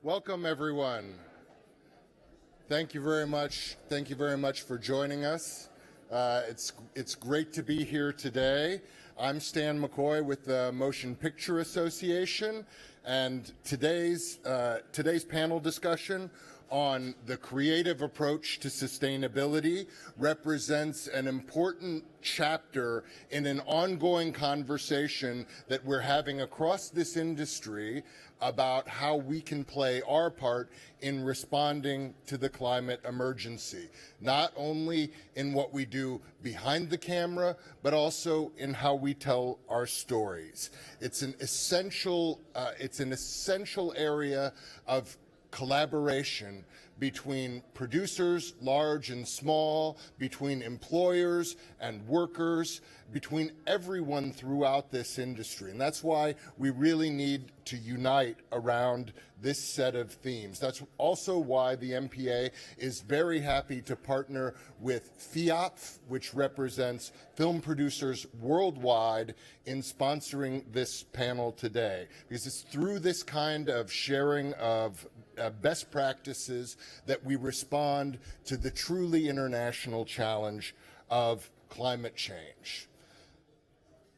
Welcome, everyone. Thank you very much. Thank you very much for joining us. It's great to be here today. I'm Stan McCoy with the Motion Picture Association, and today's panel discussion on the creative approach to sustainability represents an important chapter in an ongoing conversation that we're having across this industry about how we can play our part in responding to the climate emergency, not only in what we do behind the camera, but also in how we tell our stories. It's an essential area of collaboration between producers, large and small, between employers and workers, between everyone throughout this industry. And that's why we really need to unite around this set of themes. That's also why the MPA is very happy to partner with FIAPF, which represents film producers worldwide, in sponsoring this panel today. Because it's through this kind of sharing of best practices that we respond to the truly international challenge of climate change.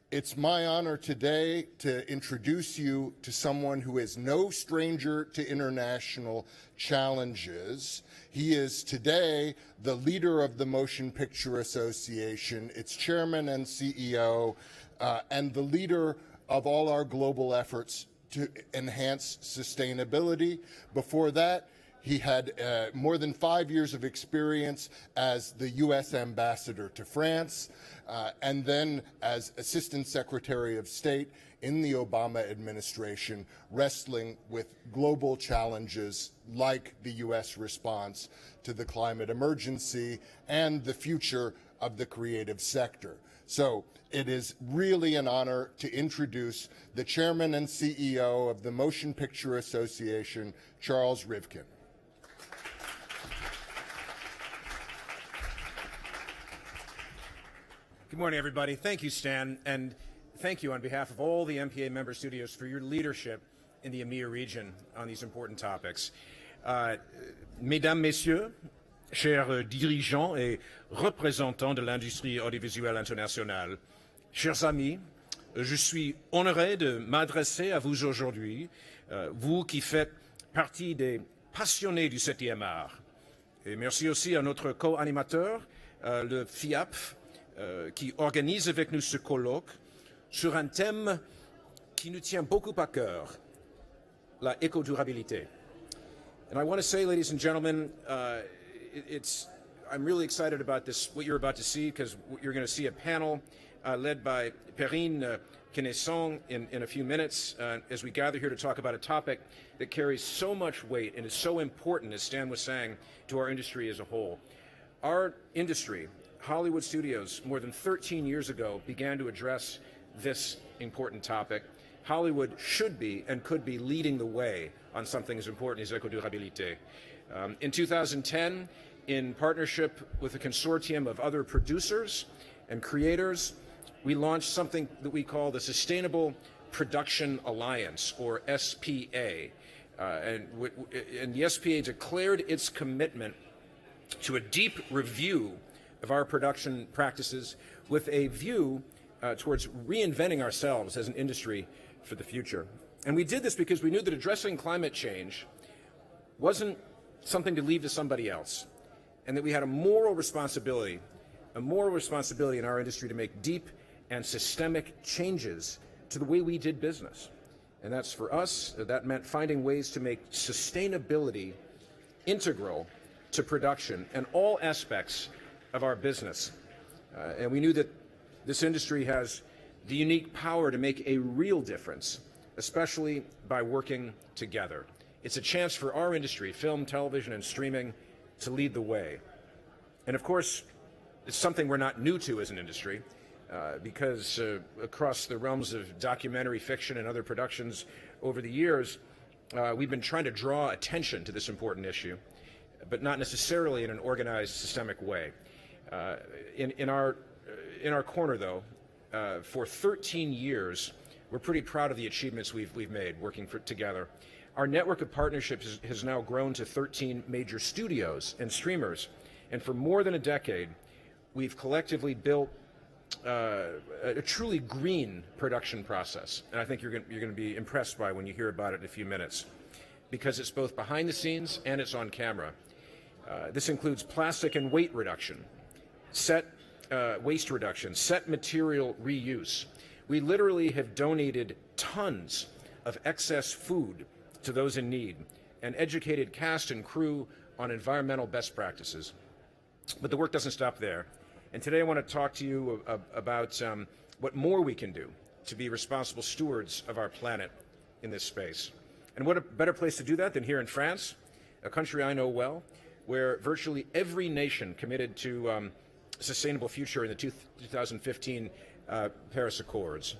It's my honor today to introduce you to someone who is no stranger to international challenges. He is today the leader of the Motion Picture Association, its chairman and CEO, and the leader of all our global efforts to enhance sustainability. Before that, he had more than 5 years of experience as the U.S. ambassador to France, and then as Assistant Secretary of State in the Obama administration, wrestling with global challenges like the U.S. response to the climate emergency and the future of the creative sector. So it is really an honor to introduce the chairman and CEO of the Motion Picture Association, Charles Rivkin. Good morning, everybody. Thank you, Stan, and thank you on behalf of all the MPA member studios for your leadership in the EMEA region on these important topics. Mesdames, Messieurs, chers dirigeants et représentants de l'industrie audiovisuelle internationale, chers amis, je suis honoré de m'adresser à vous aujourd'hui, vous qui faites partie des passionnés du 7e art. Et merci aussi à notre co-animateur, le FIAPF, qui organise avec nous ce colloque sur un thème qui nous tient beaucoup à cœur, la éco-durabilité. And I want to say, ladies and gentlemen, I'm really excited about this, what you're about to see, because you're going to see a panel led by Perrine Kennesson in a few minutes as we gather here to talk about a topic that carries so much weight and is so important, as Stan was saying, to our industry as a whole. Our industry, Hollywood studios, more than 13 years ago, began to address this important topic. Hollywood should be and could be leading the way on something as important as éco-durabilité. In 2010, in partnership with a consortium of other producers and creators, we launched something that we call the Sustainable Production Alliance, or SPA. And the SPA declared its commitment to a deep review of our production practices with a view towards reinventing ourselves as an industry for the future. And we did this because we knew that addressing climate change wasn't something to leave to somebody else, and that we had a moral responsibility in our industry to make deep and systemic changes to the way we did business. And that's, for us, that meant finding ways to make sustainability integral to production and all aspects of our business. And we knew that this industry has the unique power to make a real difference, especially by working together. It's a chance for our industry, film, television, and streaming, to lead the way. And of course, it's something we're not new to as an industry, because across the realms of documentary fiction and other productions over the years, we've been trying to draw attention to this important issue, but not necessarily in an organized, systemic way. In our corner, though, for 13 years, we're pretty proud of the achievements we've made working together. Our network of partnerships has now grown to 13 major studios and streamers. And for more than a decade, we've collectively built a truly green production process. And I think you're going to be impressed by when you hear about it in a few minutes, because it's both behind the scenes and it's on camera. This includes plastic and weight reduction, set waste reduction, set material reuse. We literally have donated tons of excess food to those in need and educated cast and crew on environmental best practices. But the work doesn't stop there. And today I want to talk to you about what more we can do to be responsible stewards of our planet in this space. And what a better place to do that than here in France, a country I know well, where virtually every nation committed to a sustainable future in the 2015 Paris Accords.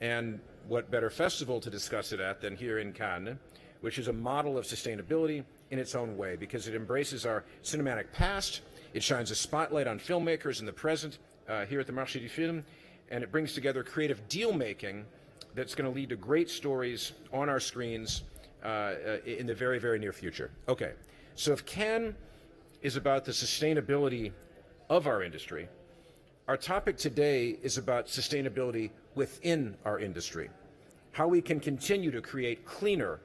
And what better festival to discuss it at than here in Cannes, which is a model of sustainability in its own way, because it embraces our cinematic past, it shines a spotlight on filmmakers in the present here at the Marché du Film, and it brings together creative deal-making that's going to lead to great stories on our screens in the very, very near future. Okay, so if Cannes is about the sustainability of our industry, our topic today is about sustainability within our industry, how we can continue to create cleaner,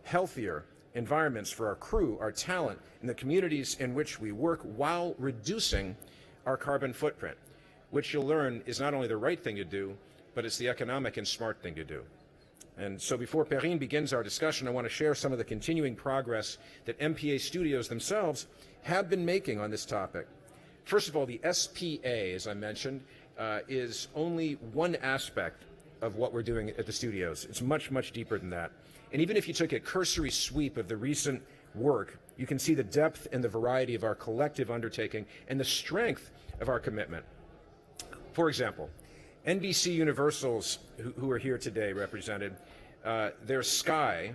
healthier environments for our crew, our talent, and the communities in which we work while reducing our carbon footprint, which you'll learn is not only the right thing to do, but it's the economic and smart thing to do. And so before Perrine begins our discussion, I want to share some of the continuing progress that MPA studios themselves have been making on this topic. First of all, the SPA, as I mentioned, is only one aspect of what we're doing at the studios. It's much, much deeper than that. And even if you took a cursory sweep of the recent work, you can see the depth and the variety of our collective undertaking and the strength of our commitment. For example, NBC Universal's, who are here today represented, their Sky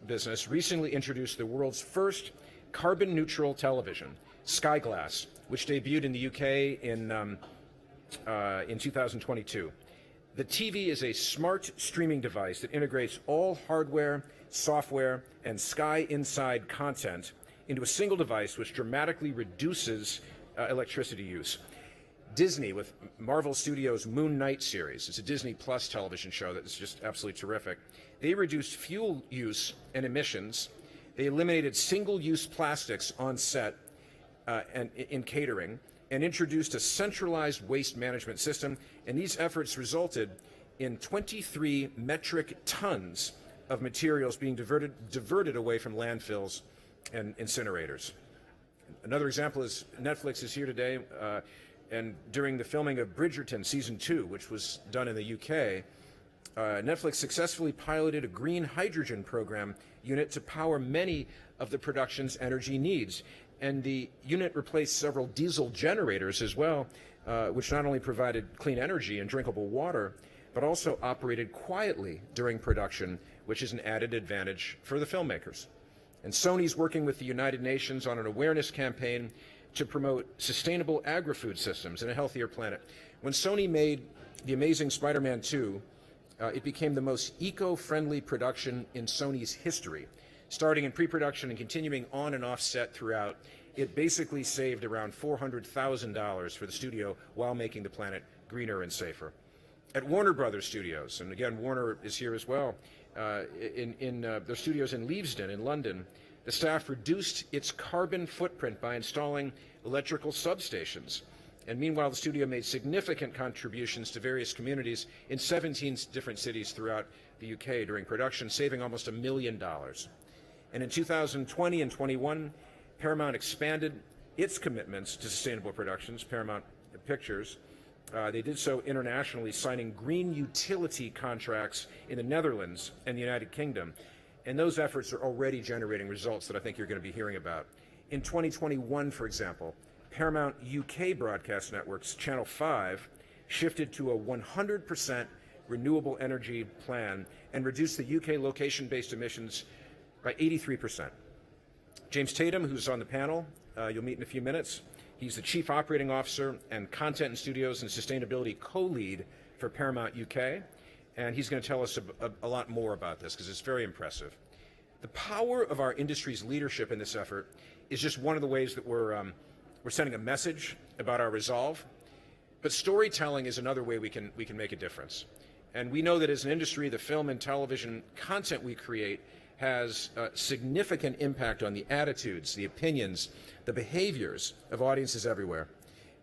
business recently introduced the world's first carbon-neutral television, Sky Glass, which debuted in the UK in 2022. The TV is a smart streaming device that integrates all hardware, software, and Sky Inside content into a single device, which dramatically reduces electricity use. Disney, with Marvel Studios' Moon Knight series, it's a Disney Plus television show that's just absolutely terrific. They reduced fuel use and emissions. They eliminated single-use plastics on set and in catering, and introduced a centralized waste management system. And these efforts resulted in 23 metric tons of materials being diverted away from landfills and incinerators. Another example is Netflix is here today, and during the filming of Bridgerton Season 2, which was done in the UK, Netflix successfully piloted a green hydrogen program unit to power many of the production's energy needs. And the unit replaced several diesel generators as well, which not only provided clean energy and drinkable water, but also operated quietly during production, which is an added advantage for the filmmakers. And Sony's working with the United Nations on an awareness campaign to promote sustainable agri-food systems and a healthier planet. When Sony made The Amazing Spider-Man 2, it became the most eco-friendly production in Sony's history. Starting in pre-production and continuing on and off set throughout, it basically saved around $400,000 for the studio while making the planet greener and safer. At Warner Brothers Studios, and again, Warner is here as well, in their studios in Leavesden in London, the staff reduced its carbon footprint by installing electrical substations. And meanwhile, the studio made significant contributions to various communities in 17 different cities throughout the UK during production, saving almost $1 million. And in 2020 and 21, Paramount expanded its commitments to sustainable productions, Paramount Pictures. They did so internationally, signing green utility contracts in the Netherlands and the United Kingdom. And those efforts are already generating results that I think you're going to be hearing about. In 2021, for example, Paramount UK broadcast networks, Channel 5, shifted to a 100% renewable energy plan and reduced the UK location-based emissions by 83%. James Tatum, who's on the panel, you'll meet in a few minutes. He's the Chief Operating Officer and Content and Studios and Sustainability Co-Lead for Paramount UK, and he's going to tell us a lot more about this because it's very impressive. The power of our industry's leadership in this effort is just one of the ways that we're sending a message about our resolve. But storytelling is another way we can make a difference. And we know that as an industry, the film and television content we create has a significant impact on the attitudes, the opinions, the behaviors of audiences everywhere.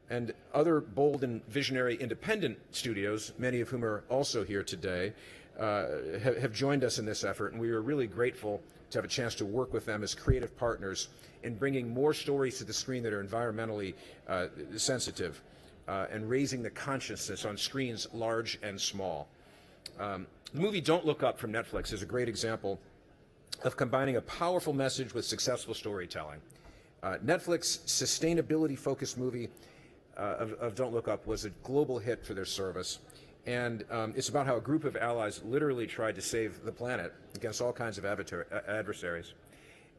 And other bold and visionary independent studios, many of whom are also here today, have joined us in this effort, and we are really grateful to have a chance to work with them as creative partners in bringing more stories to the screen that are environmentally sensitive and raising the consciousness on screens large and small. The movie Don't Look Up from Netflix is a great example of combining a powerful message with successful storytelling. Netflix's sustainability-focused movie of Don't Look Up was a global hit for their service. And it's about how a group of allies literally tried to save the planet against all kinds of adversaries.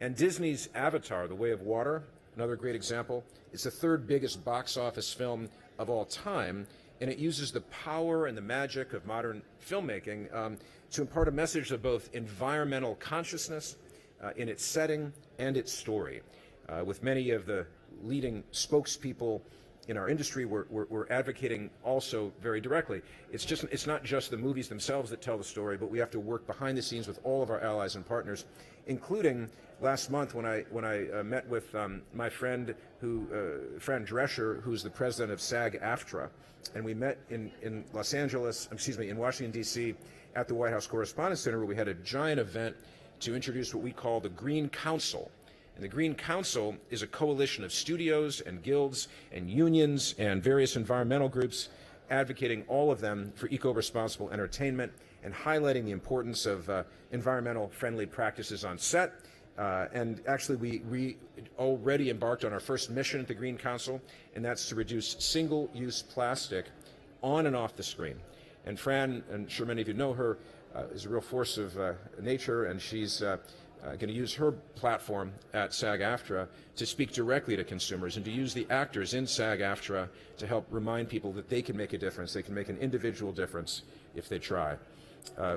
And Disney's Avatar, The Way of Water, another great example, is the third biggest box office film of all time, and it uses the power and the magic of modern filmmaking to impart a message of both environmental consciousness in its setting and its story. With many of the leading spokespeople in our industry, we're advocating also very directly. It's not just the movies themselves that tell the story, but we have to work behind the scenes with all of our allies and partners, including last month when I met with my friend Fran Drescher, who's the president of SAG-AFTRA, and we met in Washington D.C. at the White House Correspondents Center, where we had a giant event to introduce what we call the Green Council. And the Green Council is a coalition of studios and guilds and unions and various environmental groups, advocating, all of them, for eco-responsible entertainment and highlighting the importance of environmental friendly practices on set. And actually, we already embarked on our first mission at the Green Council, and that's to reduce single-use plastic on and off the screen. And Fran, I'm sure many of you know her, is a real force of nature, and she's going to use her platform at SAG-AFTRA to speak directly to consumers and to use the actors in SAG-AFTRA to help remind people that they can make a difference. They can make an individual difference if they try.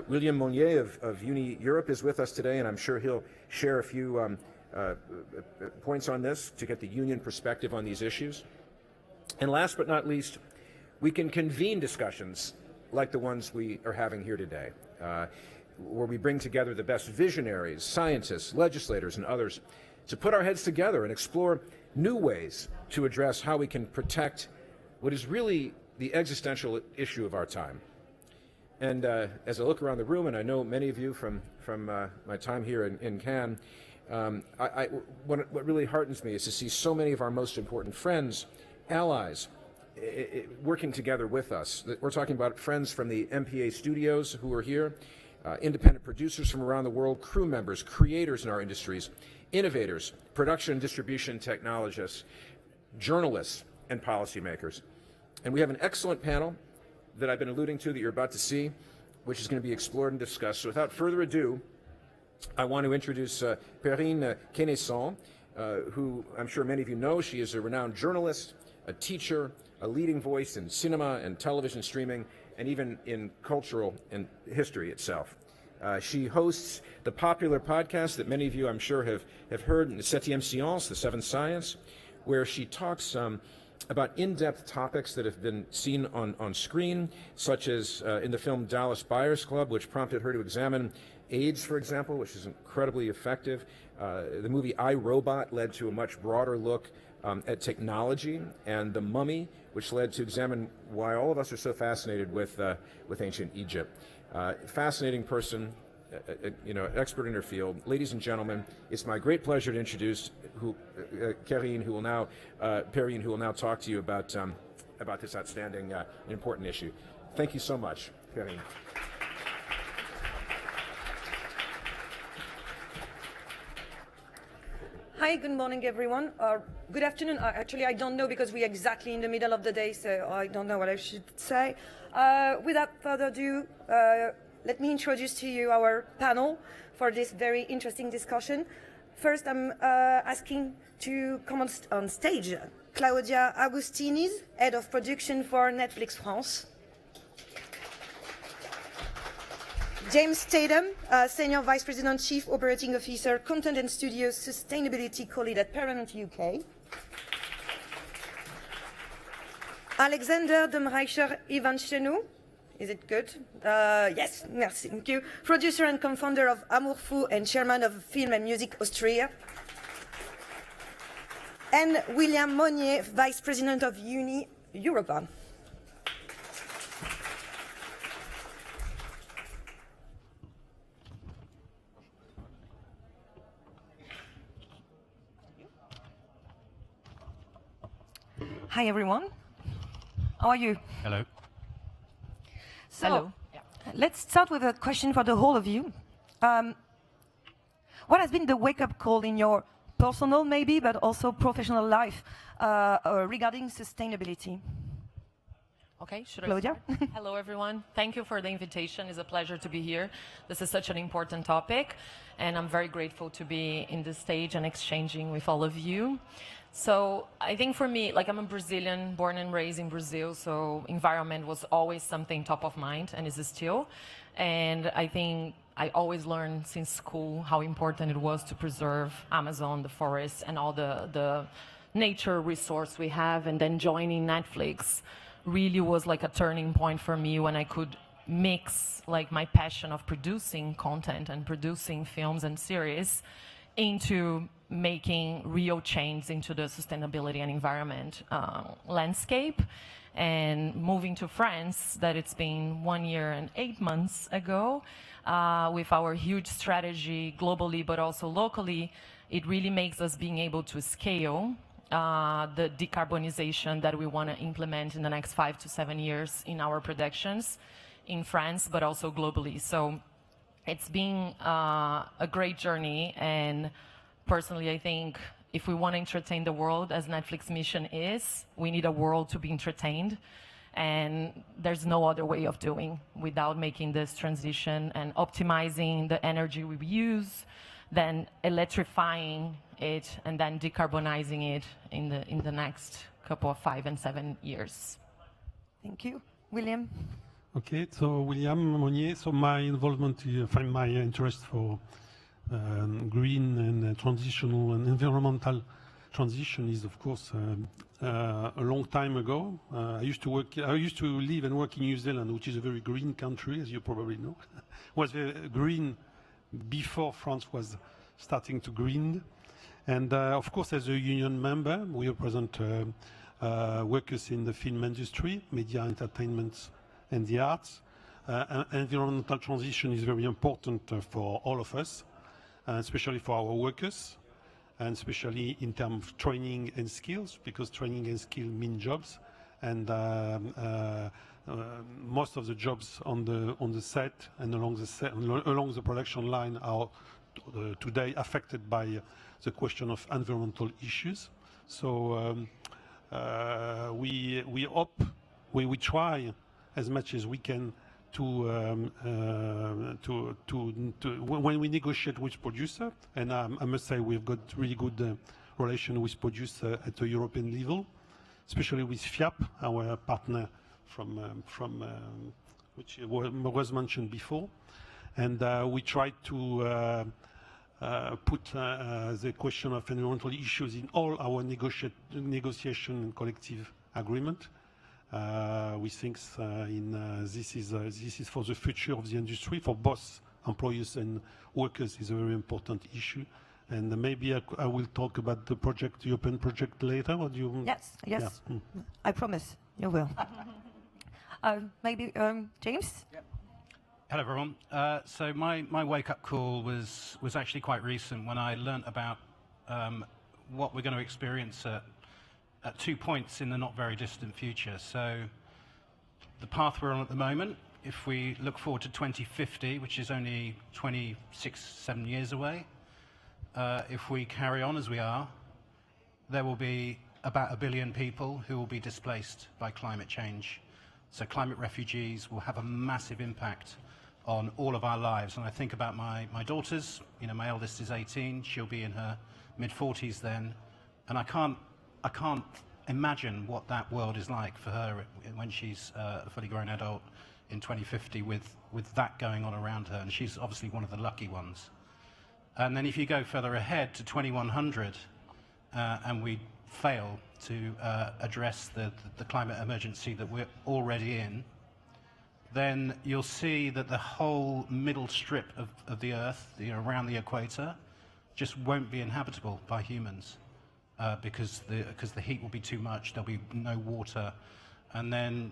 William Monnier of Uni Europe is with us today, and I'm sure he'll share a few points on this to get the union perspective on these issues. And last but not least, we can convene discussions like the ones we are having here today, where we bring together the best visionaries, scientists, legislators, and others to put our heads together and explore new ways to address how we can protect what is really the existential issue of our time. And as I look around the room, and I know many of you from my time here in Cannes, what really heartens me is to see so many of our most important friends, allies, working together with us. We're talking about friends from the MPA studios who are here, independent producers from around the world, crew members, creators in our industries, innovators, production and distribution technologists, journalists, and policymakers. And we have an excellent panel that I've been alluding to that you're about to see, which is going to be explored and discussed. So without further ado, I want to introduce Perrine Kennesson, who I'm sure many of you know. She is a renowned journalist, a teacher, a leading voice in cinema and television streaming, and even in cultural and history itself. She hosts the popular podcast that many of you, I'm sure, have heard, the 7e Science, the Seventh Science, where she talks about in-depth topics that have been seen on screen, such as in the film Dallas Buyers Club, which prompted her to examine AIDS, for example, which is incredibly effective. The movie I, Robot led to a much broader look at technology, and The Mummy, which led to examine why all of us are so fascinated with ancient Egypt. Fascinating person, expert in her field. Ladies and gentlemen, it's my great pleasure to introduce Perrine, who will now talk to you about this outstanding and important issue. Thank you so much, Perrine. Hi, good morning, everyone. Good afternoon. Actually, I don't know because we're exactly in the middle of the day, so I don't know what I should say. Without further ado, let me introduce to you our panel for this very interesting discussion. First, I'm asking to come on stage Claudia Agustinis, Head of Production for Netflix France. James Tatum, Senior Vice President, Chief Operating Officer, Content and Studios Sustainability Co-Lead at Paramount UK. Alexander Demreicher Ivan Chenou. Is it good? Yes, merci, thank you. Producer and co-founder of Amour Fou and chairman of Film and Music Austria. And William Monnier, Vice President of Uni Europa. Hi, everyone. How are you? Hello. So, Hello. Let's start with a question for the whole of you. What has been the wake-up call in your personal, maybe, but also professional life regarding sustainability? Okay, should Claudia? I start? Hello, everyone. Thank you for the invitation. It's a pleasure to be here. This is such an important topic, and I'm very grateful to be in this stage and exchanging with all of you. So I think for me, like I'm a Brazilian, born and raised in Brazil, so environment was always something top of mind, and is still. And I think I always learned since school how important it was to preserve Amazon, the forests, and all the nature resource we have. And then joining Netflix really was like a turning point for me when I could mix like my passion of producing content and producing films and series into making real change into the sustainability and environment landscape. And moving to France, that it's been 1 year and 8 months ago, with our huge strategy globally, but also locally, it really makes us being able to scale the decarbonization that we want to implement in the next 5 to 7 years in our productions in France, but also globally. So it's been a great journey, and personally, I think if we want to entertain the world, as Netflix mission is, we need a world to be entertained, and there's no other way of doing without making this transition and optimizing the energy we use, then electrifying it, and then decarbonizing it in the next couple of 5 and 7 years. Thank you. William? Okay, so William Monnier. So my involvement, my interest for green and transitional and environmental transition is, of course, a long time ago. I used to live and work in New Zealand, which is a very green country, as you probably know. Was very green before France was starting to green. And of course, as a union member, we represent workers in the film industry, media, entertainment, and the arts. Environmental transition is very important for all of us, especially for our workers, and especially in terms of training and skills, because training and skill mean jobs. And most of the jobs on the set and along the production line are today affected by the question of environmental issues. So we hope, we try as much as we can to when we negotiate with producer, and I must say we've got really good relation with producer at the European level, especially with FIAP, our partner from which was mentioned before, and we try to put the question of environmental issues in all our negotiation and collective agreement. We think this is for the future of the industry, for both employers and workers, is a very important issue. And maybe I will talk about the project, the European project later. Or do you? Yes. Yeah. I promise you will. Maybe James? Yep. Hello, everyone. So my wake-up call was actually quite recent when I learnt about what we're going to experience at 2 points in the not very distant future. So the path we're on at the moment, if we look forward to 2050, which is only 7 years away, if we carry on as we are, there will be about 1 billion people who will be displaced by climate change. So climate refugees will have a massive impact on all of our lives. And I think about my daughters. You know, my eldest is 18, she'll be in her mid-40s then, and I can't imagine what that world is like for her when she's a fully grown adult in 2050 with that going on around her, and she's obviously one of the lucky ones. And then if you go further ahead to 2100, and we fail to address the climate emergency that we're already in, then you'll see that the whole middle strip of the Earth, around the equator, just won't be inhabitable by humans because the heat will be too much. There'll be no water, and then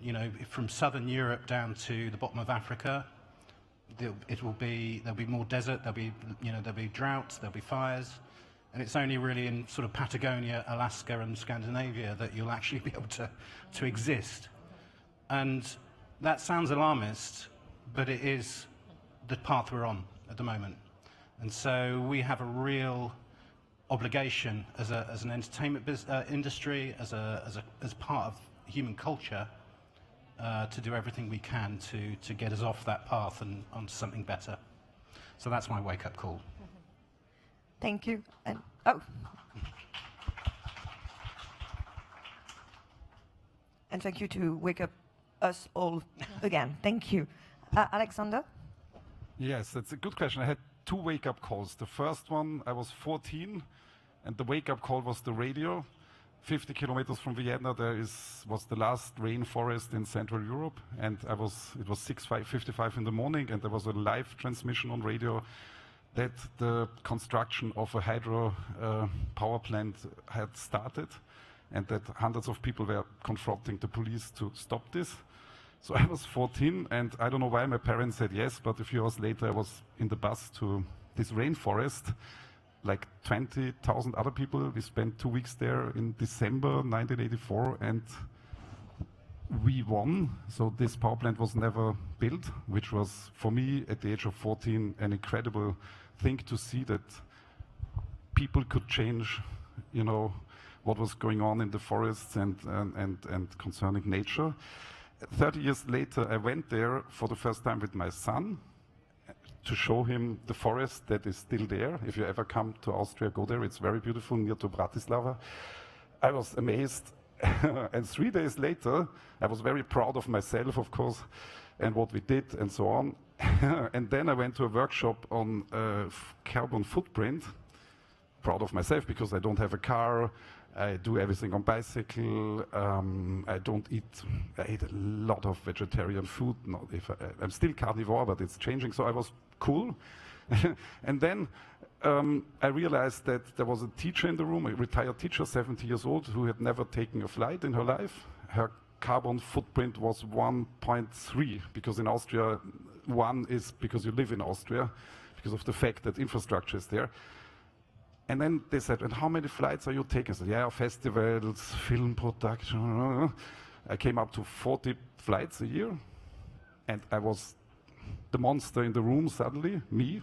from southern Europe down to the bottom of Africa, there'll be more desert. There'll be droughts. There'll be fires. And it's only really in sort of Patagonia, Alaska, and Scandinavia that you'll actually be able to exist. And that sounds alarmist, but it is the path we're on at the moment. And so we have a real obligation as an entertainment industry, as part of human culture, to do everything we can to get us off that path and onto something better. So that's my wake-up call. Thank you. And thank you to wake up us all again. Thank you. Alexander? Yes, that's a good question. I had 2 wake-up calls. The first one, I was 14, and the wake-up call was the radio. 50 kilometers from Vienna, was the last rainforest in Central Europe, and it was 6:55 in the morning, and there was a live transmission on radio that the construction of a hydro power plant had started, and that hundreds of people were confronting the police to stop this. So I was 14, and I don't know why my parents said yes, but a few hours later I was in the bus to this rainforest, like 20,000 other people. We spent 2 weeks there in December 1984, and we won. So this power plant was never built, which was, for me, at the age of 14, an incredible thing to see that people could change, what was going on in the forests and concerning nature. 30 years later, I went there for the first time with my son to show him the forest that is still there. If you ever come to Austria, go there. It's very beautiful, near to Bratislava. I was amazed. And 3 days later, I was very proud of myself, of course, and what we did and so on. And then I went to a workshop on carbon footprint. Proud of myself because I don't have a car. I do everything on bicycle. I ate a lot of vegetarian food. I'm still carnivore, but it's changing. So I was cool. And then I realized that there was a teacher in the room, a retired teacher, 70 years old, who had never taken a flight in her life. Her carbon footprint was 1.3, because in Austria, 1 is because you live in Austria, because of the fact that infrastructure is there. And then they said, and how many flights are you taking? I said, yeah, festivals, film production. I came up to 40 flights a year, and I was the monster in the room suddenly, me.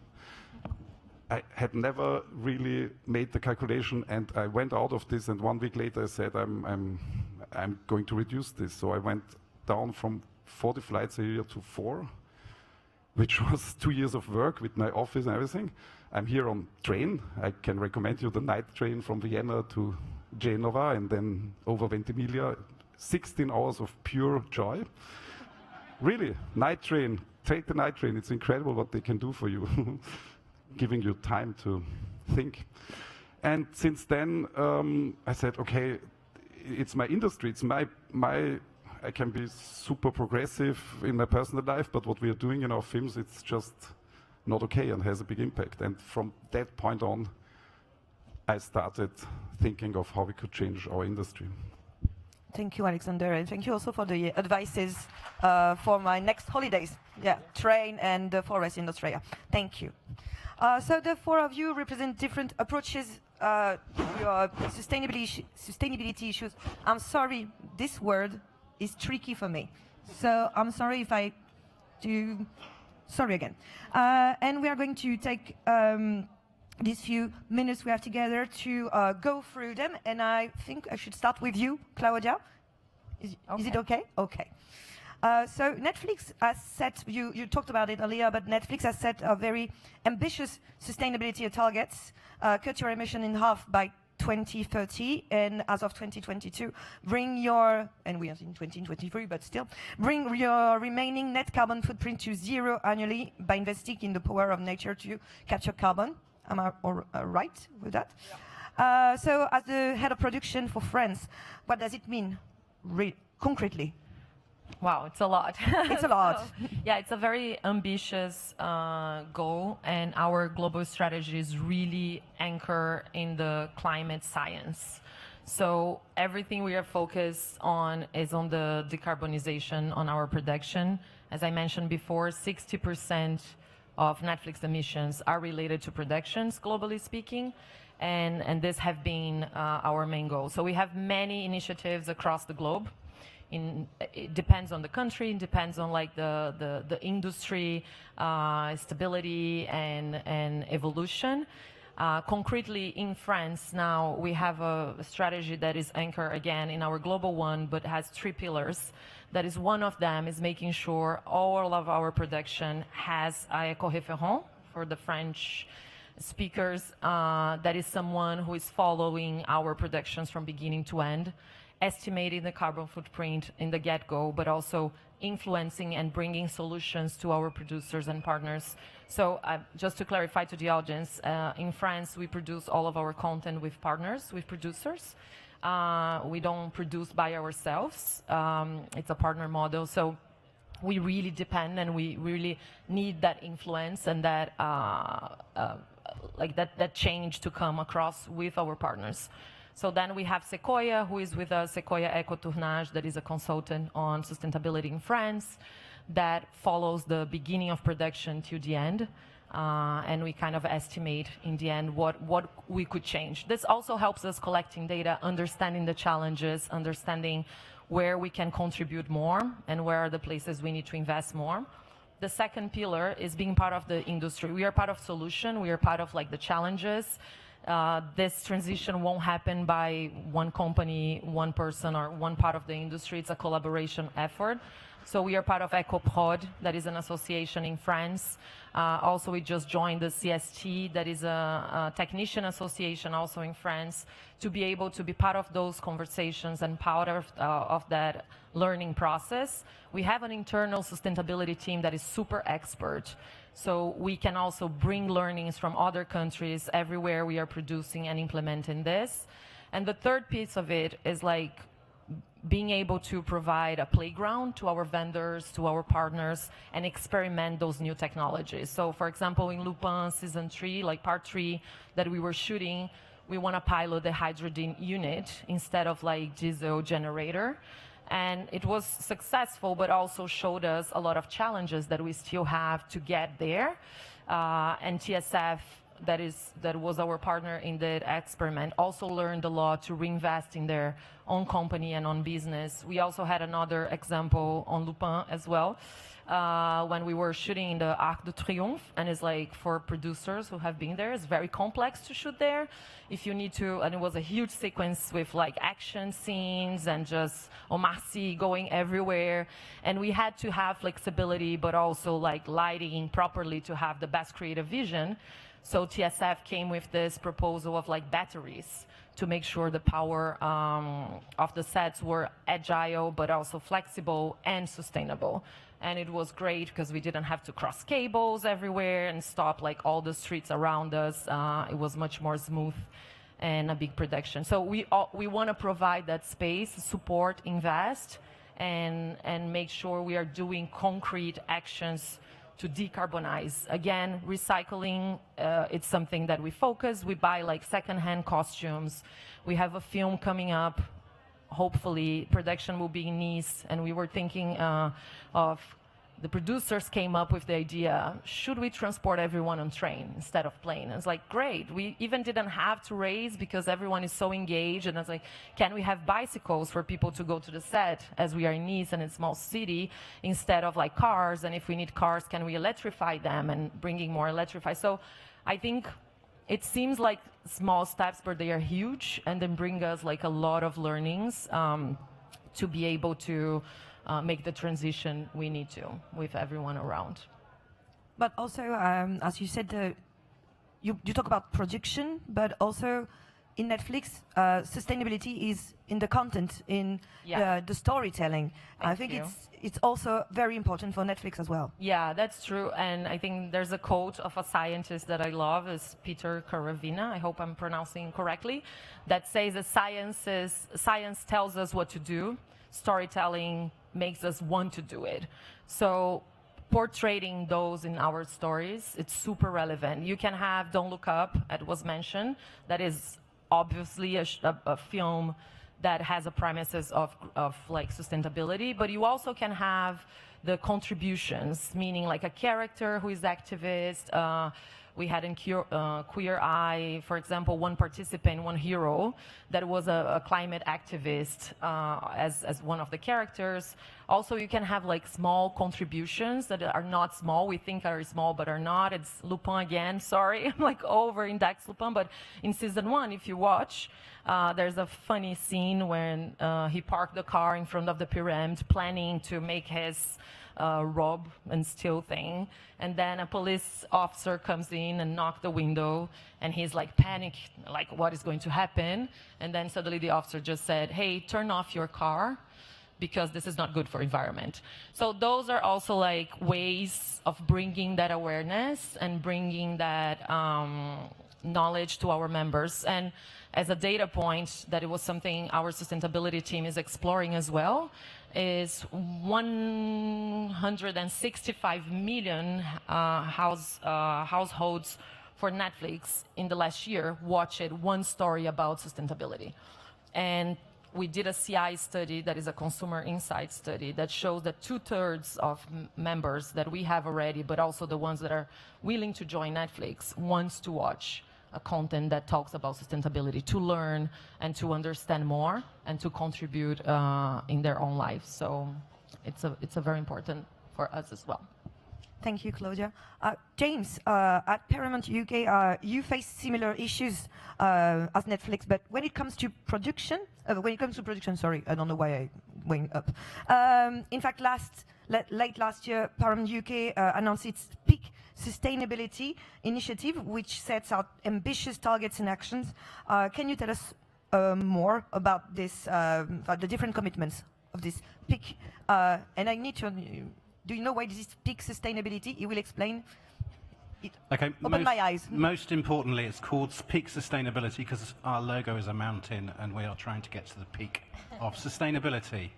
I had never really made the calculation, and I went out of this, and 1 week later I said, I'm going to reduce this. So I went down from 40 flights a year to 4, which was 2 years of work with my office and everything. I'm here on train. I can recommend you the night train from Vienna to Genova and then over Ventimiglia. 16 hours of pure joy. Really, night train. Take the night train. It's incredible what they can do for you, giving you time to think. And since then, I said, okay, it's my industry. It's my. I can be super progressive in my personal life, but what we are doing in our films, it's just not okay and has a big impact. And from that point on, I started thinking of how we could change our industry. Thank you, Alexander, and thank you also for the advices for my next holidays. Yeah, train and the forest in Australia. Thank you. So the 4 of you represent different approaches to sustainability issues. I'm sorry, this word is tricky for me. So I'm sorry if I do. Sorry again. And we are going to take these few minutes we have together to go through them. And I think I should start with you, Claudia. Is it okay? Okay. So Netflix has set, you talked about it earlier, but Netflix has set a very ambitious sustainability targets. Cut your emission in half by 2030, and as of 2022, bring your, and we are in 2023, but still, bring your remaining net carbon footprint to zero annually by investing in the power of nature to capture carbon. Am I right with that? Yeah. So as the head of production for France, what does it mean concretely? Wow, it's a lot. It's a lot. So, yeah, it's a very ambitious goal, and our global strategy is really anchored in the climate science. So everything we are focused on is on the decarbonization on our production. As I mentioned before, 60% of Netflix emissions are related to productions, globally speaking, and this have been our main goal. So we have many initiatives across the globe. It depends on the country, it depends on like the industry, stability and evolution. Concretely in France now, we have a strategy that is anchored again in our global one, but has 3 pillars. That is, one of them is making sure all of our production has a éco-référent for the French speakers. That is someone who is following our productions from beginning to end, estimating the carbon footprint in the get-go, but also influencing and bringing solutions to our producers and partners. So just to clarify to the audience, in France, we produce all of our content with partners, with producers. We don't produce by ourselves. It's a partner model. So we really depend and we really need that influence and that, that change to come across with our partners. So then we have Sequoia, who is with us, Sequoia Ecotournage, that is a consultant on sustainability in France, that follows the beginning of production to the end. And we kind of estimate in the end what we could change. This also helps us collecting data, understanding the challenges, understanding where we can contribute more and where are the places we need to invest more. The second pillar is being part of the industry. We are part of solution. We are part of like the challenges. This transition won't happen by one company, one person, or one part of the industry. It's a collaboration effort. So we are part of EcoProd, that is an association in France. Also, we just joined the CST, that is a technician association also in France, to be able to be part of those conversations and part of that learning process. We have an internal sustainability team that is super expert. So we can also bring learnings from other countries everywhere we are producing and implementing this. And the third piece of it is like being able to provide a playground to our vendors, to our partners, and experiment those new technologies. So for example, in Lupin season 3, like part 3 that we were shooting, we want to pilot the hydrogen unit instead of like diesel generator. And it was successful, but also showed us a lot of challenges that we still have to get there. And TSF, that was our partner in the experiment, also learned a lot to reinvest in their own company and on business. We also had another example on Lupin as well, when we were shooting in the Arc de Triomphe, and it's like for producers who have been there, it's very complex to shoot there. If you need to, and it was a huge sequence with like action scenes and just Omar Sy going everywhere. And we had to have flexibility, but also like lighting properly to have the best creative vision. So TSF came with this proposal of like batteries to make sure the power of the sets were agile, but also flexible and sustainable. And it was great because we didn't have to cross cables everywhere and stop like all the streets around us. It was much more smooth and a big production. So we want to provide that space, support, invest, and make sure we are doing concrete actions to decarbonize. Again, recycling, it's something that we focus. We buy like secondhand costumes. We have a film coming up. Hopefully, production will be in Nice, and we were thinking of, the producers came up with the idea, should we transport everyone on train instead of plane? And it's like, great. We even didn't have to raise because everyone is so engaged. And it's like, can we have bicycles for people to go to the set as we are in Nice and in a small city instead of like cars? And if we need cars, can we electrify them and bringing more electrify? So I think it seems like small steps, but they are huge and then bring us like a lot of learnings to be able to make the transition we need to with everyone around. But also, as you said, you talk about production, but also in Netflix, sustainability is in the content, in the storytelling. I think it's also very important for Netflix as well. Yeah, that's true. And I think there's a quote of a scientist that I love, is Peter Karavina, I hope I'm pronouncing correctly, that says that science tells us what to do, storytelling makes us want to do it. So portraying those in our stories, it's super relevant. You can have Don't Look Up, it was mentioned, that is obviously a film that has a premises of like sustainability, but you also can have the contributions, meaning like a character who is activist. We had in Queer Eye, for example, one participant, one hero, that was a climate activist as one of the characters. Also, you can have like small contributions that are not small. We think are small, but are not. It's Lupin again, sorry. I'm like over-index Lupin, but in season 1, if you watch, there's a funny scene when he parked the car in front of the pyramid, planning to make his rob and steal thing, and then a police officer comes in and knocks the window, and he's like panicked, like what is going to happen, and then suddenly the officer just said, hey, turn off your car because this is not good for environment. So those are also like ways of bringing that awareness and bringing that knowledge to our members. And as a data point, that it was something our sustainability team is exploring as well, is 165 million households for Netflix in the last year watched one story about sustainability. And we did a CI study, that is a consumer insight study, that shows that 2/3 of members that we have already, but also the ones that are willing to join Netflix, wants to watch a content that talks about sustainability, to learn and to understand more and to contribute in their own life. So it's a very important for us as well. Thank you, Claudia. James, at Paramount UK, you face similar issues as Netflix, but when it comes to production, sorry, I don't know why I went up. In fact, late last year, Paramount UK announced its peak sustainability initiative, which sets out ambitious targets and actions. Can you tell us more about this, the different commitments of this peak? And I need to, do you know why this is peak sustainability? You will explain. Okay. Open my eyes. Most importantly, it's called peak sustainability because our logo is a mountain and we are trying to get to the peak of sustainability.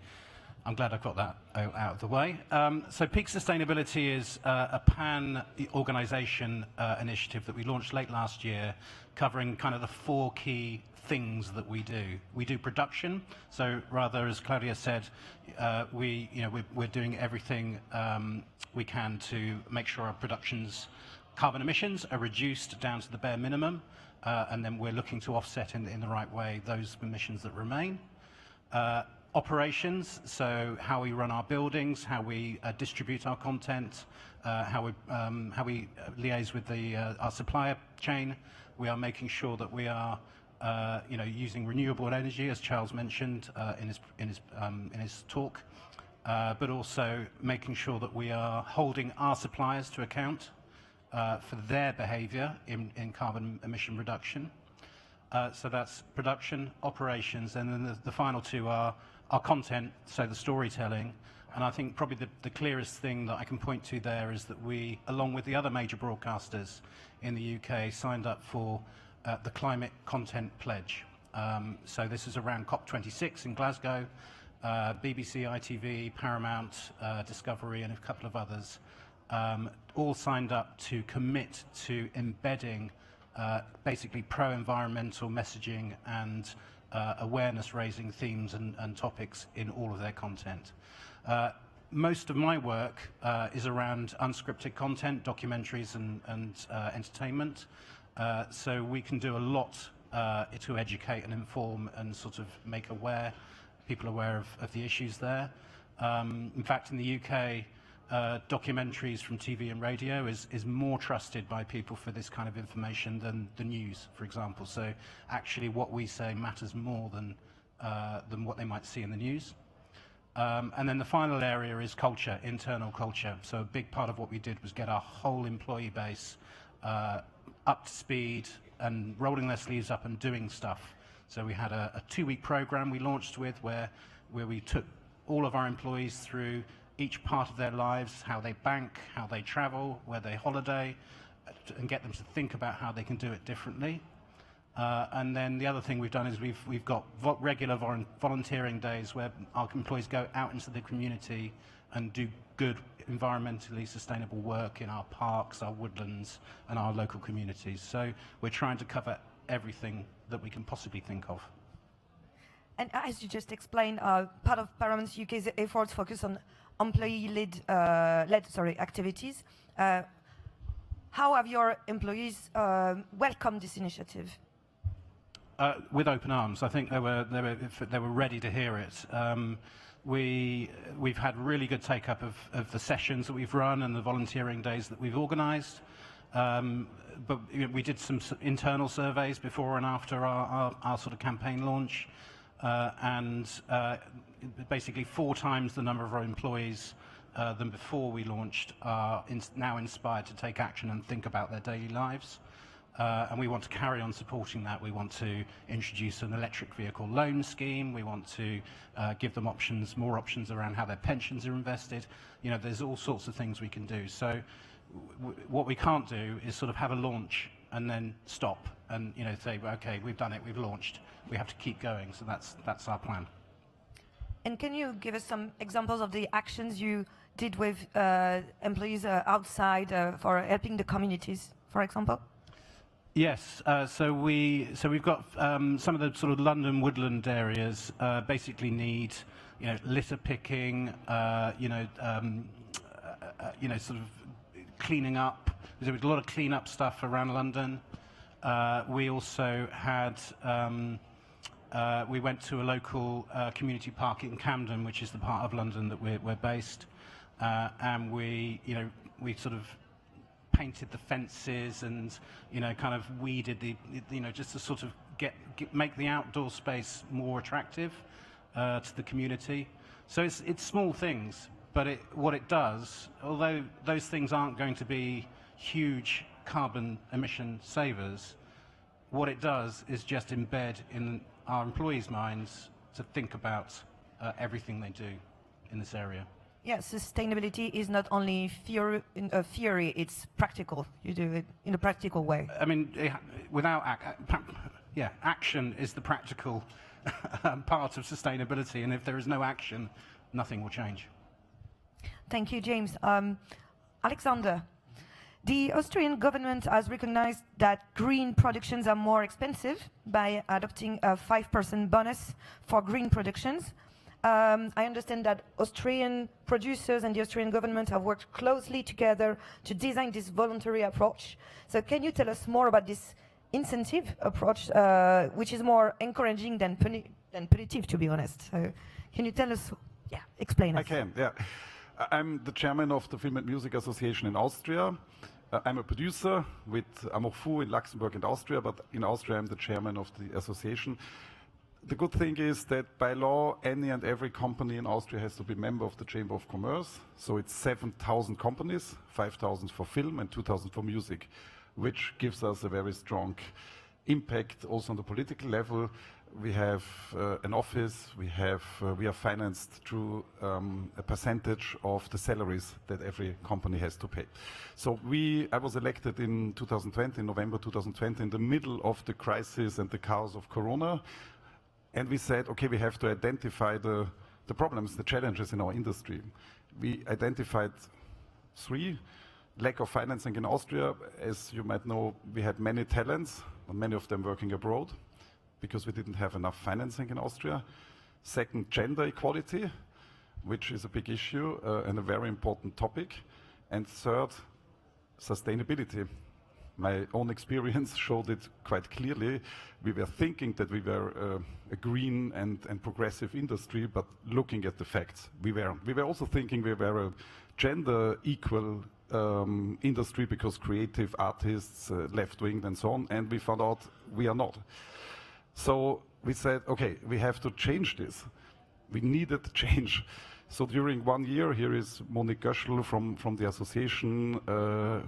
I'm glad I've got that out of the way. So peak sustainability is a pan-organization initiative that we launched late last year, covering kind of the 4 key things that we do. We do production, so rather, as Claudia said, we're doing everything we can to make sure our production's carbon emissions are reduced down to the bare minimum, and then we're looking to offset in the right way those emissions that remain. Operations, so how we run our buildings, how we distribute our content, how we liaise with our supplier chain. We are making sure that we are using renewable energy, as Charles mentioned in his talk, but also making sure that we are holding our suppliers to account for their behaviour in carbon emission reduction. So that's production, operations, and then the final 2 are our content, so the storytelling. And I think probably the clearest thing that I can point to there is that we, along with the other major broadcasters in the UK, signed up for the Climate Content Pledge. So this is around COP26 in Glasgow, BBC, ITV, Paramount, Discovery, and a couple of others, all signed up to commit to embedding basically pro-environmental messaging and awareness-raising themes and topics in all of their content. Most of my work is around unscripted content, documentaries and entertainment. So we can do a lot to educate and inform and sort of make people aware of the issues there. In fact, in the UK, documentaries from TV and radio is more trusted by people for this kind of information than the news, for example. So actually what we say matters more than what they might see in the news. And then the final area is culture, internal culture. So a big part of what we did was get our whole employee base up to speed, and rolling their sleeves up and doing stuff. So we had a 2-week program we launched with where we took all of our employees through each part of their lives, how they bank, how they travel, where they holiday, and get them to think about how they can do it differently. And then the other thing we've done is we've got regular volunteering days where our employees go out into the community and do good, environmentally sustainable work in our parks, our woodlands, and our local communities. So we're trying to cover everything that we can possibly think of. And as you just explained, part of Paramount UK's efforts focus on employee-led activities. How have your employees welcomed this initiative? With open arms. I think they were ready to hear it. We've had really good take-up of the sessions that we've run and the volunteering days that we've organised. But we did some internal surveys before and after our sort of campaign launch, and basically 4 times the number of our employees than before we launched are now inspired to take action and think about their daily lives. And we want to carry on supporting that. We want to introduce an electric vehicle loan scheme. We want to give them more options around how their pensions are invested. You know, there's all sorts of things we can do. So what we can't do is sort of have a launch and then stop and, you know, say, okay, we've done it, we've launched. We have to keep going. So that's our plan. And can you give us some examples of the actions you did with employees outside for helping the communities, for example? Yes, so we've got some of the sort of London woodland areas basically need, you know, litter picking, sort of cleaning up. There's a lot of clean-up stuff around London. We also had we went to a local community park in Camden, which is the part of London that we're based, and we sort of painted the fences and, you know, kind of weeded just to sort of make the outdoor space more attractive to the community. So it's small things, but what it does, although those things aren't going to be huge carbon emission savers, what it does is just embed in our employees' minds to think about everything they do in this area. Yeah, sustainability is not only theory, it's practical. You do it in a practical way. I mean, without action is the practical part of sustainability, and if there is no action, nothing will change. Thank you, James. Alexander, the Austrian government has recognized that green productions are more expensive by adopting a 5% bonus for green productions. I understand that Austrian producers and the Austrian government have worked closely together to design this voluntary approach. So can you tell us more about this incentive approach, which is more encouraging than punitive, to be honest? So can you tell us, explain us. I can, yeah. I'm the chairman of the Film and Music Association in Austria. I'm a producer with Amorfu in Luxembourg and Austria, but in Austria I'm the chairman of the association. The good thing is that by law, any and every company in Austria has to be member of the Chamber of Commerce. So it's 7,000 companies, 5,000 for film and 2,000 for music, which gives us a very strong impact also on the political level. We have an office, we are financed through a percentage of the salaries that every company has to pay. So I was elected in 2020, in November 2020, in the middle of the crisis and the chaos of Corona. And we said, okay, we have to identify the problems, the challenges in our industry. We identified 3. Lack of financing in Austria. As you might know, we had many talents, and many of them working abroad, because we didn't have enough financing in Austria. Second, gender equality, which is a big issue and a very important topic. And third, sustainability. My own experience showed it quite clearly. We were thinking that we were a green and progressive industry, but looking at the facts, we were also thinking we were a gender equal industry because creative artists, left-wing and so on, and we found out we are not. So we said, okay, we have to change this. We needed change. So during 1 year, here is Monique Göschel from the association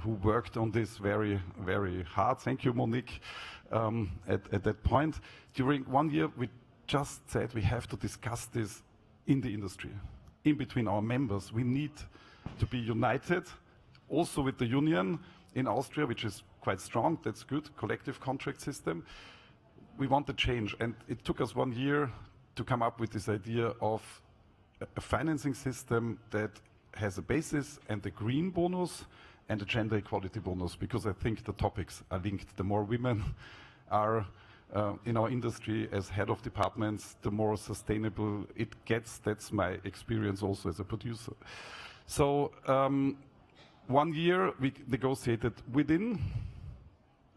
who worked on this very, very hard. Thank you, Monique, at that point. During 1 year, we just said we have to discuss this in the industry, in between our members. We need to be united, also with the union in Austria, which is quite strong. That's good, collective contract system. We want to change, and it took us 1 year to come up with this idea of a financing system that has a basis and a green bonus and a gender equality bonus, because I think the topics are linked. The more women are in our industry as head of departments, the more sustainable it gets. That's my experience also as a producer. So 1 year we negotiated within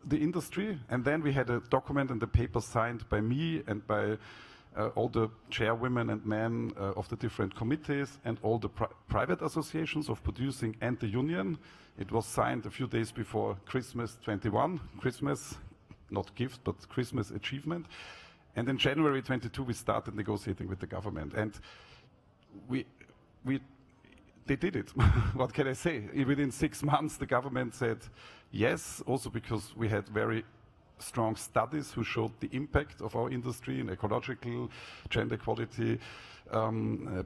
the industry, and then we had a document and the paper signed by me and by all the chairwomen and men of the different committees and all the private associations of producing and the union. It was signed a few days before Christmas 21, Christmas, not gift, but Christmas achievement. And in January 22, we started negotiating with the government. And they did it. What can I say? Within 6 months, the government said yes, also because we had very strong studies who showed the impact of our industry in ecological, gender equality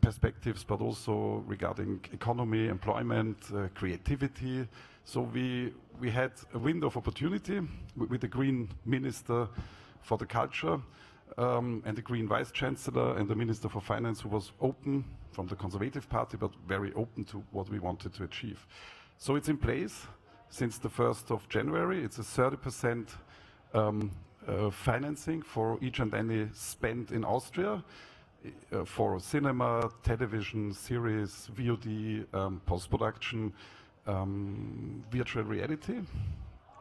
perspectives, but also regarding economy, employment, creativity. So we had a window of opportunity with the Green Minister for the Culture and the Green Vice Chancellor and the Minister for Finance, who was open from the Conservative Party, but very open to what we wanted to achieve. So it's in place since the 1st of January. It's a 30% financing for each and any spend in Austria for cinema, television, series, VOD, post-production, virtual reality,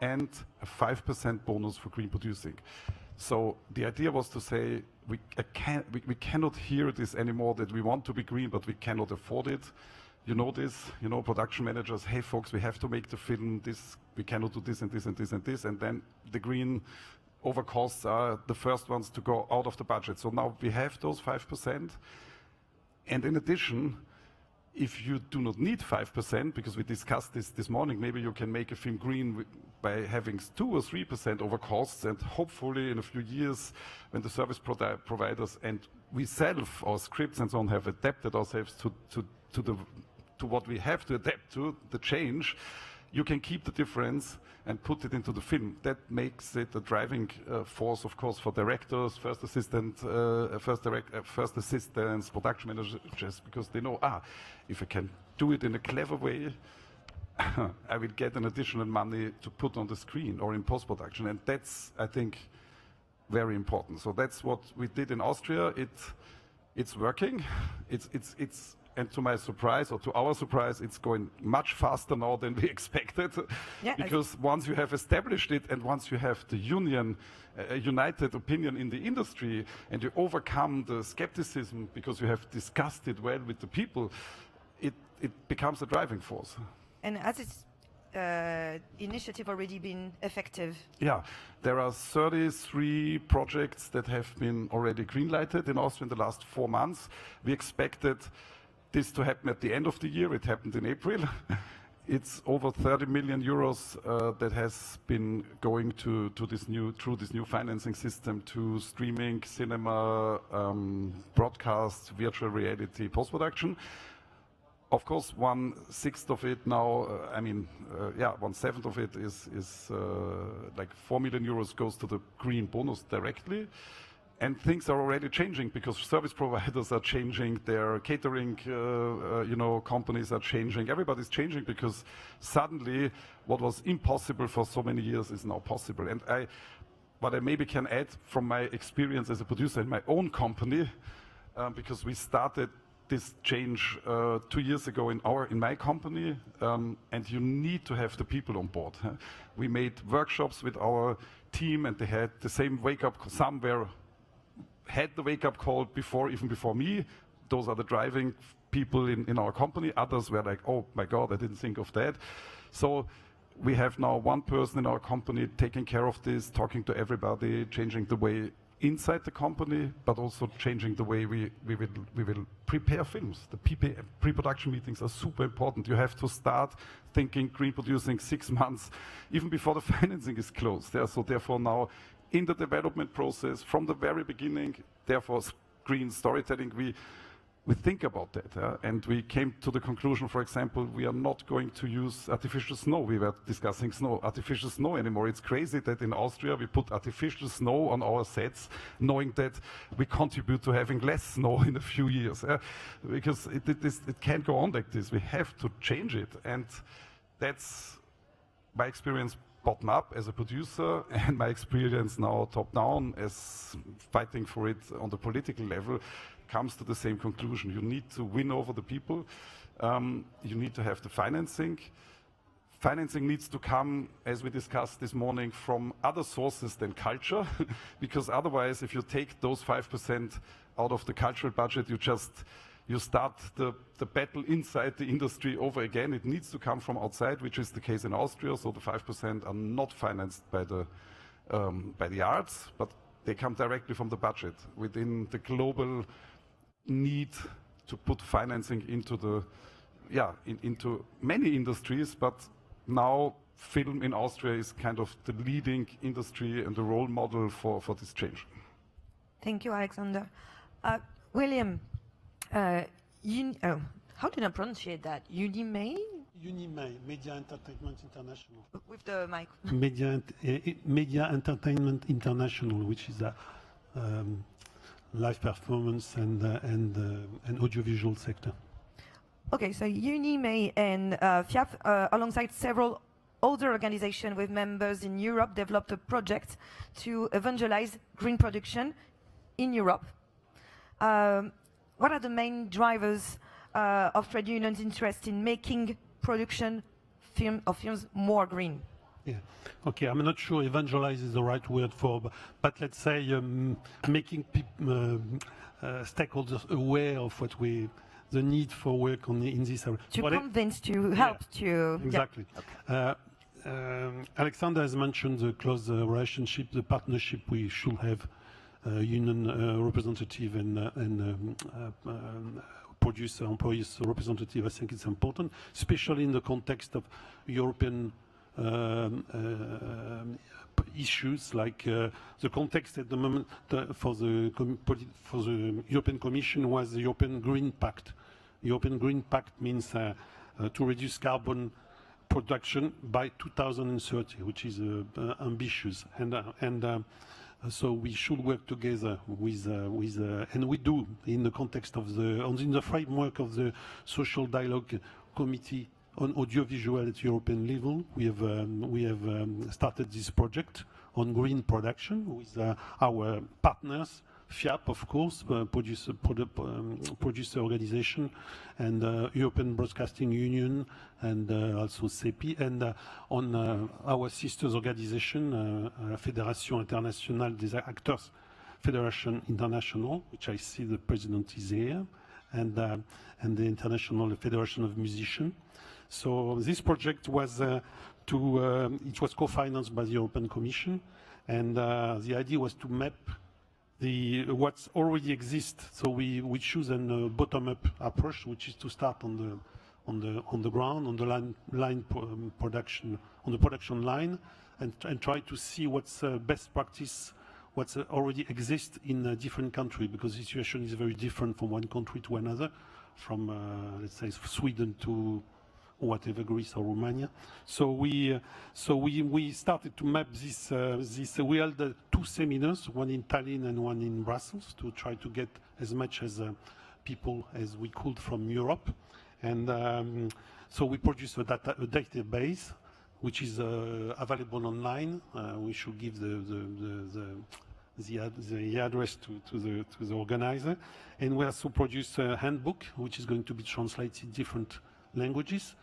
and a 5% bonus for green producing. So the idea was to say we cannot hear this anymore, that we want to be green but we cannot afford it. You know this, you know, production managers, hey folks, we have to make the film, this, we cannot do this and this and this and this, and then the green overcosts are the first ones to go out of the budget. So now we have those 5%, and in addition, if you do not need 5%, because we discussed this morning, maybe you can make a film green by having 2 or 3% over costs, and hopefully in a few years, when the service providers and we self, our scripts and so on, have adapted ourselves to what we have to adapt to, the change, you can keep the difference and put it into the film. That makes it a driving force, of course, for directors, first assistants, production managers, because they know, if I can do it in a clever way, I will get an additional money to put on the screen or in post-production. And that's, I think, very important. So that's what we did in Austria. It's working. And to my surprise, or to our surprise, it's going much faster now than we expected. Yeah, because once you have established it and once you have the union, a united opinion in the industry, and you overcome the skepticism because you have discussed it well with the people, it becomes a driving force. And has its initiative already been effective? Yeah, there are 33 projects that have been already green-lighted in Austria in the last 4 months. We expected this to happen at the end of the year. It happened in April. It's over 30 million euros that has been going to this new financing system, to streaming, cinema, broadcast, virtual reality, post-production. Of course, 1/6 of it now, 1/7 of it is like 4 million euros goes to the green bonus directly. And things are already changing because service providers are changing, their catering, companies are changing. Everybody's changing because suddenly what was impossible for so many years is now possible. And what I maybe can add from my experience as a producer in my own company, because we started this change 2 years ago in my company, and you need to have the people on board. We made workshops with our team, and they had the same wake-up. Some had the wake-up call even before me. Those are the driving people in our company. Others were like, oh my God, I didn't think of that. So we have now one person in our company taking care of this, talking to everybody, changing the way inside the company, but also changing the way we will prepare films. The pre-production meetings are super important. You have to start thinking green producing 6 months, even before the financing is closed. Yeah? So therefore now, in the development process, from the very beginning, therefore green storytelling, we think about that, and we came to the conclusion, for example, we are not going to use artificial snow. We were discussing artificial snow anymore. It's crazy that in Austria we put artificial snow on our sets, knowing that we contribute to having less snow in a few years, because it can't go on like this. We have to change it, and that's my experience bottom up as a producer, and my experience now top down as fighting for it on the political level comes to the same conclusion. You need to win over the people. You need to have the financing. Financing needs to come, as we discussed this morning, from other sources than culture, because otherwise, if you take those 5% out of the cultural budget, you start the battle inside the industry over again. It needs to come from outside, which is the case in Austria. So the 5% are not financed by the arts, but they come directly from the budget within the global need to put financing into into many industries, but now film in Austria is kind of the leading industry and the role model for this change. Thank you, Alexander. William, how did I pronounce that? UNIME? UNIME, Media Entertainment International. With the mic. Media Entertainment International, which is a live performance and audiovisual sector. Okay, so UNIME and FIAPF, alongside several other organizations with members in Europe, developed a project to evangelize green production in Europe. What are the main drivers of trade unions' interest in making production films more green? Yeah. Okay, I'm not sure evangelize is the right word for, but let's say making stakeholders aware of the need for work in this area. To convince, to help, to... Exactly. Yeah. Okay. Alexander has mentioned the close relationship, the partnership we should have, union representative and producer, employees representative. I think it's important, especially in the context of European issues, like the context at the moment for the European Commission was the European Green Pact. European Green Pact means to reduce carbon production by 2030, which is ambitious, and so we should work together with and we do in the context of in the framework of the Social Dialogue Committee on audiovisual at European level. We have started this project on green production with our partners, FIAP, of course, producer organization, and European Broadcasting Union, and also CEPI, and on our sisters organization, Fédération Internationale des Acteurs, Federation International, which I see the president is here, and the International Federation of Musicians. So this project was it was co-financed by the European Commission, and the idea was to map what's already exists. So we choose a bottom-up approach, which is to start on the ground, on the production line, and try to see what's best practice, what's already exists in different countries, because the situation is very different from one country to another, from let's say Sweden to whatever, Greece or Romania. So we started to map this. We held 2 seminars, one in Tallinn and one in Brussels, to try to get as much as people as we could from Europe. And so we produced a database which is available online. We should give the address to the organizer. And we also produced a handbook which is going to be translated in different languages.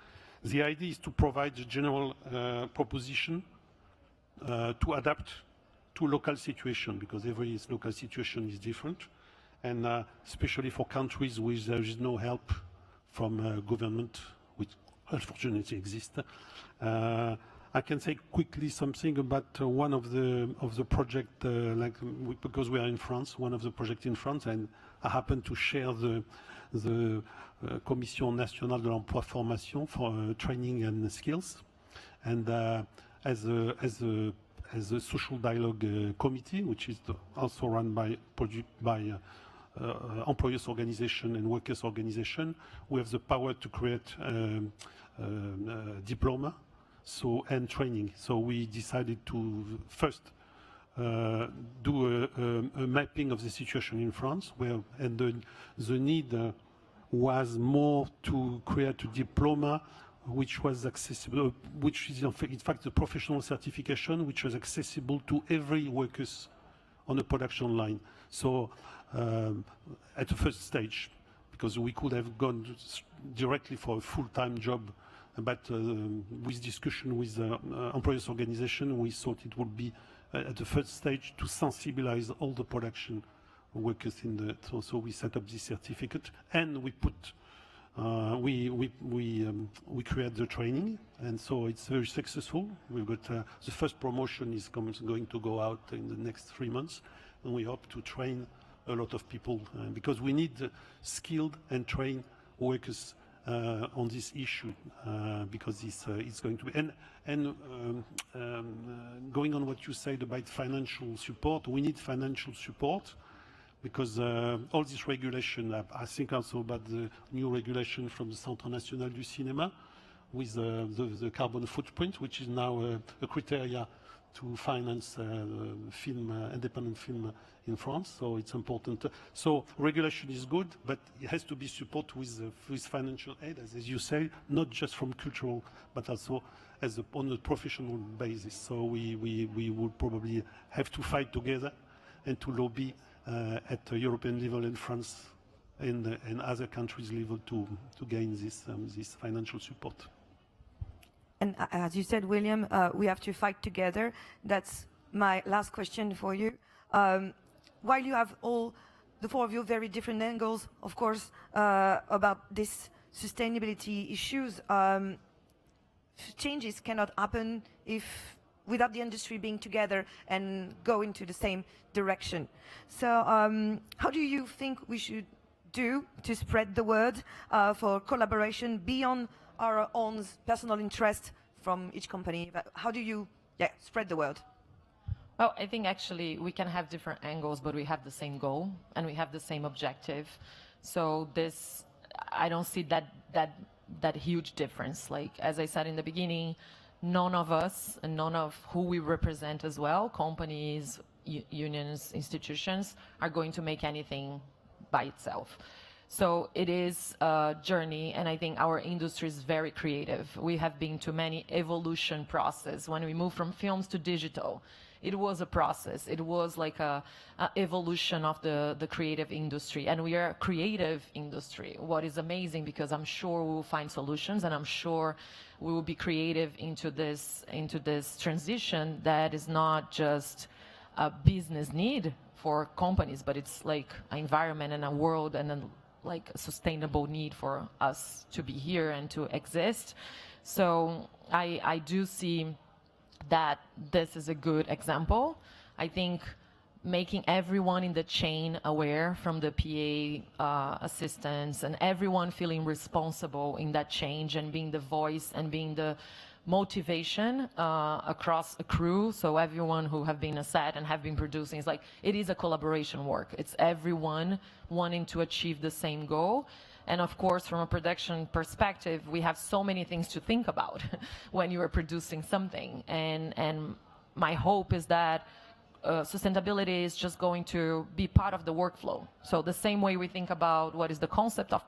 The idea is to provide a general proposition to adapt to local situation, because every local situation is different, and especially for countries where there is no help from government, which unfortunately exists. I I can say quickly something about one of the project, because we are in France, one of the projects in France, and I happen to share the Commission Nationale de l'Emploi Formation for training and skills, and as a social dialogue committee, which is also run by employers organization and workers organization, we have the power to create diploma and training. So we decided to first do a mapping of the situation in France, and the need was more to create a diploma which was accessible, which is in fact a professional certification which was accessible to every workers on a production line. So at the first stage, because we could have gone directly for a full-time job, but with discussion with the employers organization, we thought it would be at the first stage to sensibilize all the production workers in the. So we set up this certificate, and we put we create the training, and so it's very successful. We've got the first promotion is going to go out in the next 3 months, and we hope to train a lot of people because we need skilled and trained workers on this issue because it's going to be and going on what you said about financial support, we need financial support because all this regulation, I think also about the new regulation from the Centre National du Cinéma with the carbon footprint, which is now a criteria to finance independent film in France, so it's important. So regulation is good, but it has to be supported with financial aid, as you say, not just from cultural, but also on a professional basis. So we will probably have to fight together and to lobby at the European level in France and other countries' level to gain this financial support. And as you said, William, we have to fight together. That's my last question for you. While you have all, the four of you, very different angles, of course, about this sustainability issues, changes cannot happen without the industry being together and go into the same direction. So how do you think we should do to spread the word for collaboration beyond our own personal interest from each company? How do you spread the word? Well, I think actually we can have different angles, but we have the same goal and we have the same objective. So this, I don't see that huge difference. Like, as I said in the beginning, none of us and none of who we represent as well, companies, unions, institutions, are going to make anything by itself. So it is a journey, and I think our industry is very creative. We have been to many evolution process. When we moved from films to digital, it was a process. It was like a evolution of the creative industry, and we are a creative industry. What is amazing, because I'm sure we will find solutions, and I'm sure we will be creative into this transition that is not just a business need for companies, but it's like an environment and a world and like a sustainable need for us to be here and to exist. So I do see that this is a good example. I think making everyone in the chain aware, from the PA assistants and everyone feeling responsible in that change and being the voice and being the motivation across a crew. So everyone who have been a set and have been producing, it's like, it is a collaboration work. It's everyone wanting to achieve the same goal. And of course, from a production perspective, we have so many things to think about when you are producing something. And my hope is that sustainability is just going to be part of the workflow. So the same way we think about what is the concept of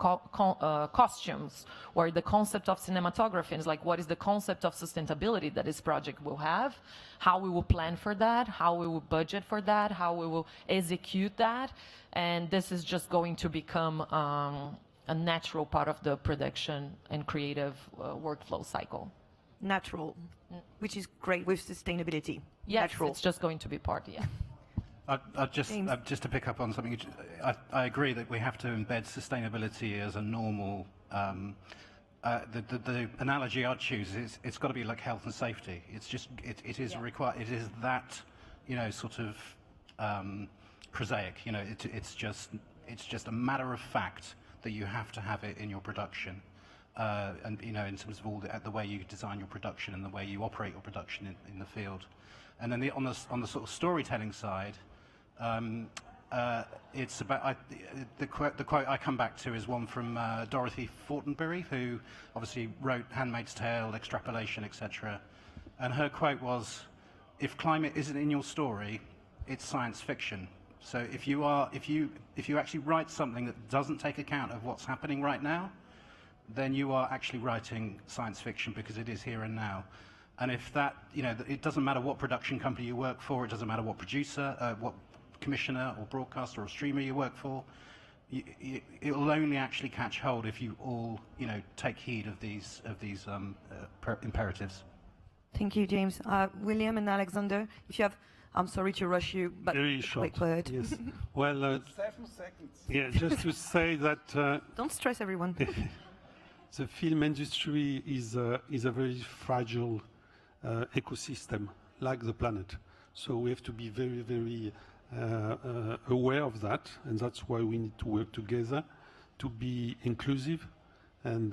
costumes, or the concept of cinematography, is like, what is the concept of sustainability that this project will have, how we will plan for that, how we will budget for that, how we will execute that. And this is just going to become a natural part of the production and creative workflow cycle. Natural, which is great with sustainability. Yes, natural. It's just going to be part, yeah. Just to pick up on something, I agree that we have to embed sustainability as a normal the analogy I'd choose is it's got to be like health and safety. It's just it is required. It is that, you know, sort of prosaic. You know, it's just a matter of fact that you have to have it in your production, and you know, in terms of all the way you design your production and the way you operate your production in the field. And then on the sort of storytelling side. It's about the quote I come back to is one from Dorothy Fortenberry, who obviously wrote *Handmaid's Tale*, *Extrapolation*, etc. And her quote was, "If climate isn't in your story, it's science fiction." So if you actually write something that doesn't take account of what's happening right now, then you are actually writing science fiction, because it is here and now. And if that, you know, it doesn't matter what production company you work for, it doesn't matter what producer, what commissioner or broadcaster or streamer you work for, it will only actually catch hold if you all, you know, take heed of these imperatives. Thank you, James. William and Alexander, if you have, I'm sorry to rush you, but very short. quick word. Yes. Well, 7 seconds. yeah, just to say that Don't stress everyone. the film industry is a very fragile ecosystem, like the planet. So we have to be very, very aware of that, and that's why we need to work together to be inclusive, and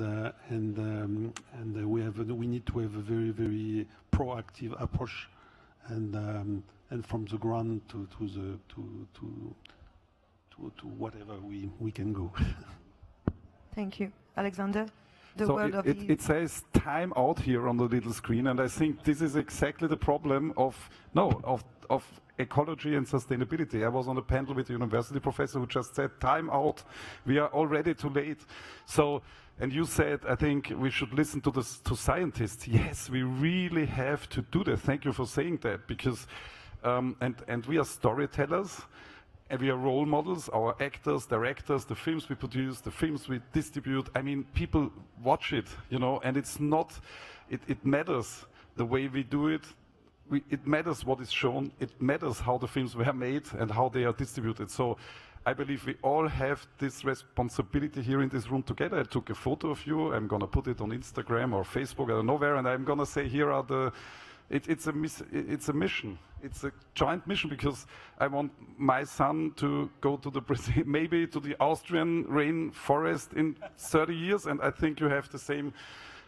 we need to have a very, very proactive approach, and from the ground to whatever we can go. Thank you, Alexander. So it says time out here on the little screen, and I think this is exactly the problem of ecology and sustainability. I was on a panel with a university professor who just said, time out, we are already too late. So, and you said, I think we should listen to scientists. Yes, we really have to do that. Thank you for saying that, because, and we are storytellers, and we are role models, our actors, directors, the films we produce, the films we distribute. I mean, people watch it, you know, and it's not, it matters the way we do it. It matters what is shown, it matters how the films were made and how they are distributed. So I believe we all have this responsibility here in this room together. I took a photo of you, I'm gonna put it on Instagram or Facebook, I don't know where, and I'm gonna say here are the, it's a mission. It's a joint mission, because I want my son to go to the Brazil, maybe to the Austrian rainforest in 30 years, and I think you have the same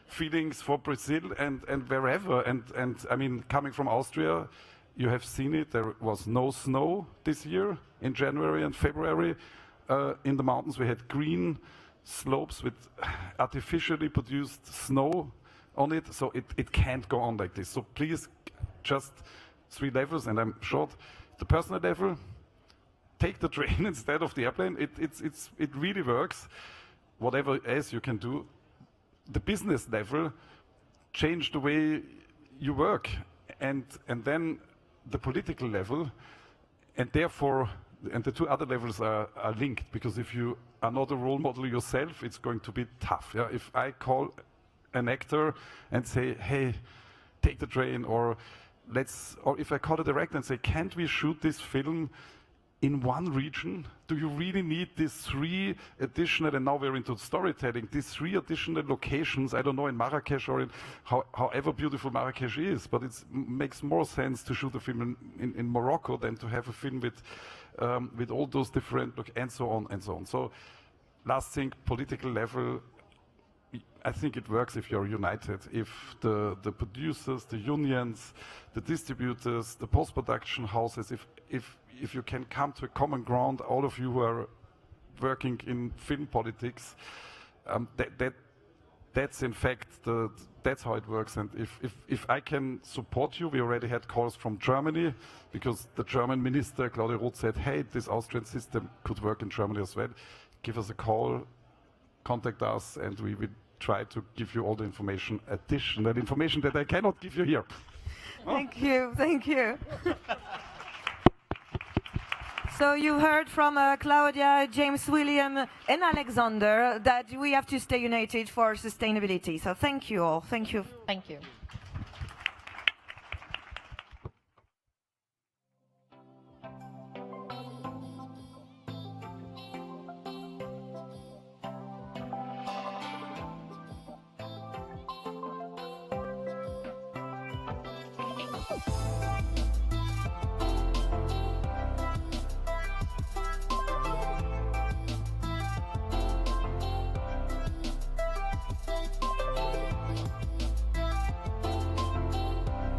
feelings for Brazil and wherever. And I mean, coming from Austria, you have seen it. There was no snow this year in January and February. In the mountains, we had green slopes with artificially produced snow on it. So it can't go on like this. So please, just 3 levels, and I'm short. The personal level, take the train instead of the airplane. It really works. Whatever else you can do. The business level, change the way you work, and then the political level, and therefore, and the 2 other levels are linked, because if you are not a role model yourself, it's going to be tough. Yeah? If I call an actor and say, hey, take the train, or if I call a director and say, can't we shoot this film in one region? Do you really need these 3 additional, and now we're into storytelling, these 3 additional locations, I don't know, in Marrakesh or in however beautiful Marrakesh is, but it makes more sense to shoot a film in Morocco than to have a film with all those different, and so on and so on. So last thing, political level, I think it works if you're united, if the producers, the unions, the distributors, the post-production houses, if you can come to a common ground, all of you who are working in film politics, that's in fact, that's how it works. And if I can support you, we already had calls from Germany, because the German minister, Claudia Roth, said, hey, this Austrian system could work in Germany as well. Give us a call, contact us, and we will try to give you all the information, additional information that I cannot give you here. Thank you, thank you. So you heard from Claudia, James, William, and Alexander that we have to stay united for sustainability. So thank you all. Thank you. Thank you.